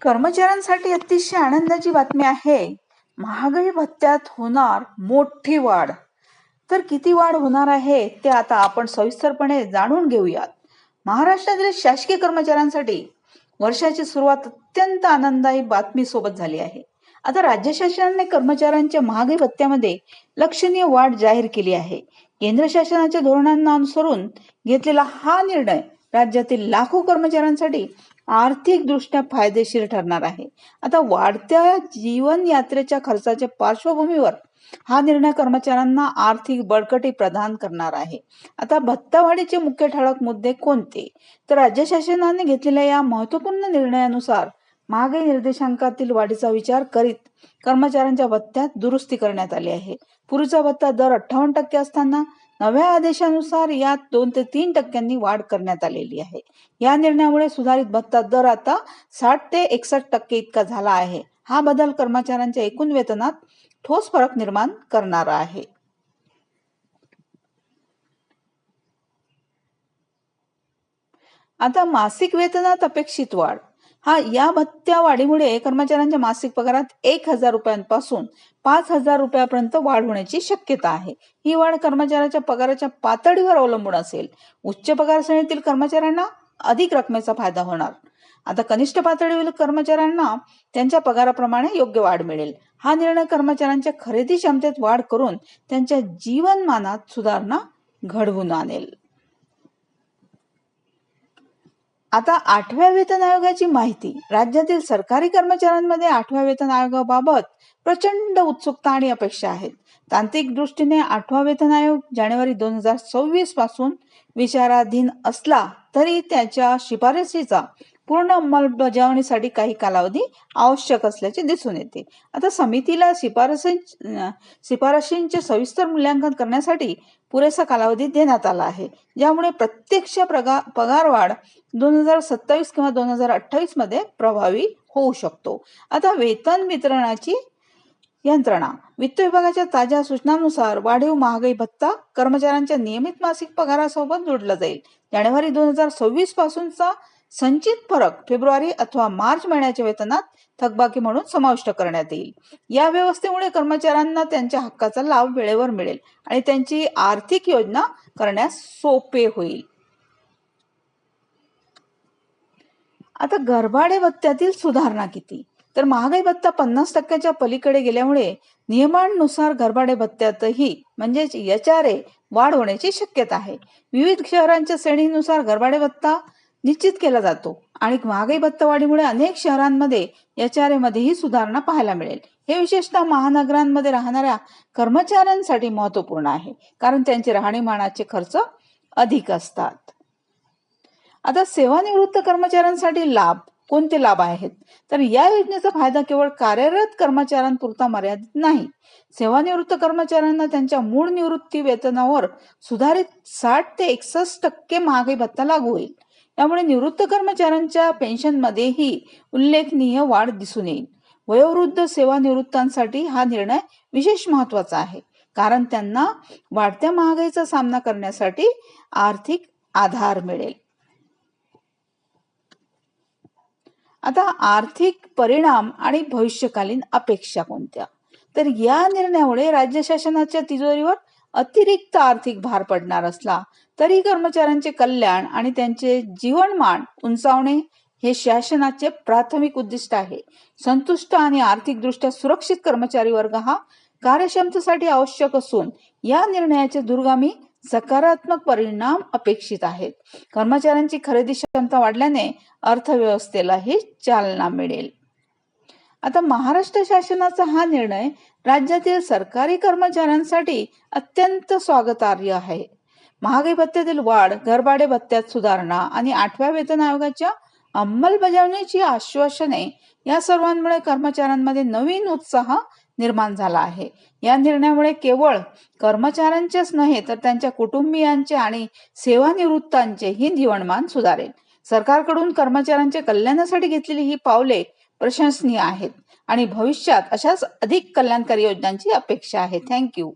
कर्मचाऱ्यांसाठी अतिशय आनंदाची बातमी आहे. महागाई भत्त्यात होणार मोठी वाढ. तर किती वाढ होणार आहे ते आता आपण सविस्तरपणे जाणून घेऊयात. महाराष्ट्रातील शासकीय कर्मचाऱ्यांसाठी वर्षाची सुरुवात अत्यंत आनंददायी बातमी सोबत झाली आहे. आता राज्य शासनाने कर्मचाऱ्यांच्या महागाई भत्त्यामध्ये लक्षणीय वाढ जाहीर केली आहे. केंद्र शासनाच्या धोरणांना अनुसरून घेतलेला हा निर्णय राज्यातील लाखो कर्मचाऱ्यांसाठी आर्थिक दृष्ट्या फायदेशीर ठरणार आहे. आता वाढत्या जीवन यात्रेच्या खर्चाच्या पार्श्वभूमीवर हा निर्णय कर्मचाऱ्यांना आर्थिक बळकटी प्रदान करणार आहे. आता भत्तावाढीचे मुख्य ठळक मुद्दे कोणते? तर राज्य शासनाने घेतलेल्या या महत्त्वपूर्ण निर्णयानुसार महागाई निर्देशांकातील वाढीचा विचार करीत कर्मचाऱ्यांच्या भत्त्यात दुरुस्ती करण्यात आली आहे. पूर्वीचा भत्ता दर 58% असताना नव्या आदेशानुसार यात 2 ते 3% वाढ करण्यात आलेली आहे. या निर्णयामुळे सुधारित भत्ता दर आता 60 ते 61% इतका झाला आहे. हा बदल कर्मचाऱ्यांच्या एकूण वेतनात ठोस फरक निर्माण करणारा आहे. आता मासिक वेतनात अपेक्षित वाढ. या भत्त्या वाढीमुळे कर्मचाऱ्यांच्या मासिक पगारात 1,000 रुपयांपासून 5,000 रुपयापर्यंत वाढ होण्याची शक्यता आहे. ही वाढ कर्मचाऱ्याच्या पगाराच्या पातळीवर अवलंबून असेल. उच्च पगार श्रेणीतील कर्मचाऱ्यांना अधिक रकमेचा फायदा होणार. आता कनिष्ठ पातळीवरील कर्मचाऱ्यांना त्यांच्या पगाराप्रमाणे योग्य वाढ मिळेल. हा निर्णय कर्मचाऱ्यांच्या खरेदी क्षमतेत वाढ करून त्यांच्या जीवनमानात सुधारणा घडवून आणेल. आता 8व्या वेतन आयोगाची माहिती. राज्यातील सरकारी कर्मचाऱ्यांमध्ये 8व्या वेतन आयोगाबाबत प्रचंड उत्सुकता आणि अपेक्षा आहेत. तांत्रिक दृष्टीने 8वा वेतन आयोग जानेवारी 2026 पासून विचाराधीन असला तरी त्याच्या शिफारसीचा पूर्ण अंमलबजावणीसाठी काही कालावधी आवश्यक असल्याचे दिसून येते. आता समितीला शिफारशींचे सविस्तर मूल्यांकन करण्यासाठी पुरेसा कालावधी देण्यात आला आहे, ज्यामुळे प्रत्यक्ष पगारवाढ 2027 किंवा 2028 मध्ये प्रभावी होऊ शकतो. आता वेतन वितरणाची यंत्रणा. वित्त विभागाच्या ताज्या सूचनांनुसार वाढीव महागाई भत्ता कर्मचाऱ्यांच्या नियमित मासिक पगारासोबत जोडला जाईल. जानेवारी 2026 पासूनचा संचित फरक फेब्रुवारी अथवा मार्च महिन्याच्या वेतनात थकबाकी म्हणून समाविष्ट करण्यात येईल. या व्यवस्थेमुळे कर्मचाऱ्यांना त्यांच्या हक्काचा लाभ वेळेवर मिळेल आणि त्यांची आर्थिक योजना करण्यास सोपे होईल. आता घरभाडे भत्त्यातील सुधारणा किती? तर महागाई भत्ता 50% पलीकडे गेल्यामुळे नियमांनुसार घरभाडे भत्त्यातही म्हणजेच HRA वाढ होण्याची शक्यता आहे. विविध शहरांच्या श्रेणीनुसार घरभाडे भत्ता निश्चित केला जातो आणि महागाई भत्ता वाढीमुळे अनेक शहरांमध्ये HRA मध्येही सुधारणा पाहायला मिळेल. हे विशेषतः महानगरांमध्ये राहणाऱ्या कर्मचाऱ्यांसाठी महत्त्वपूर्ण आहे, कारण त्यांचे राहणीमानाचे खर्च अधिक असतात. आता सेवानिवृत्त कर्मचाऱ्यांसाठी लाभ. कोणते लाभ आहेत? तर या योजनेचा फायदा केवळ कार्यरत कर्मचाऱ्यांपुरता मर्यादित नाही. सेवानिवृत्त कर्मचाऱ्यांना त्यांच्या मूळ निवृत्ती वेतनावर सुधारित 60 ते 61% महागाई भत्ता लागू होईल. त्यामुळे निवृत्त कर्मचाऱ्यांच्या पेन्शनमध्येही उल्लेखनीय वाढ दिसून येईल. वयोवृद्ध सेवानिवृत्तांसाठी हा निर्णय विशेष महत्त्वाचा आहे, कारण त्यांना वाढत्या महागाईचा सामना करण्यासाठी आर्थिक आधार मिळेल. आता आर्थिक परिणाम आणि भविष्यकालीन अपेक्षा कोणत्या? तर या निर्णयामुळे राज्य शासनाच्या तिजोरीवर अतिरिक्त आर्थिक भार पडणार असला तरी कर्मचाऱ्यांचे कल्याण आणि त्यांचे जीवनमान उंचावणे हे शासनाचे प्राथमिक उद्दिष्ट आहे. संतुष्ट आणि आर्थिकदृष्ट्या सुरक्षित कर्मचारी वर्ग हा कार्यक्षमतेसाठी आवश्यक असून या निर्णयाचे दूरगामी सकारात्मक परिणाम अपेक्षित आहेत. कर्मचाऱ्यांची खरेदी क्षमता वाढल्याने अर्थव्यवस्थेलाही चालना मिळेल. आता महाराष्ट्र शासनाचा हा निर्णय राज्यातील सरकारी कर्मचाऱ्यांसाठी अत्यंत स्वागतार्ह आहे. महागाई भत्त्यातील वाढ, घरभाडे भत्त्यात सुधारणा आणि 8व्या वेतन आयोगाच्या अंमलबजावणीची आश्वासने या सर्वांमुळे कर्मचाऱ्यांमध्ये नवीन उत्साह निर्माण झाला आहे. या निर्णयामुळे केवळ कर्मचाऱ्यांचेच नव्हे तर त्यांच्या कुटुंबियांचे आणि सेवानिवृत्तांचेही जीवनमान सुधारेल. सरकारकडून कर्मचाऱ्यांच्या कल्याणासाठी घेतलेली ही पावले प्रशंसनीय आहेत आणि भविष्यात अशाच अधिक कल्याणकारी योजनांची अपेक्षा आहे. थँक्यू.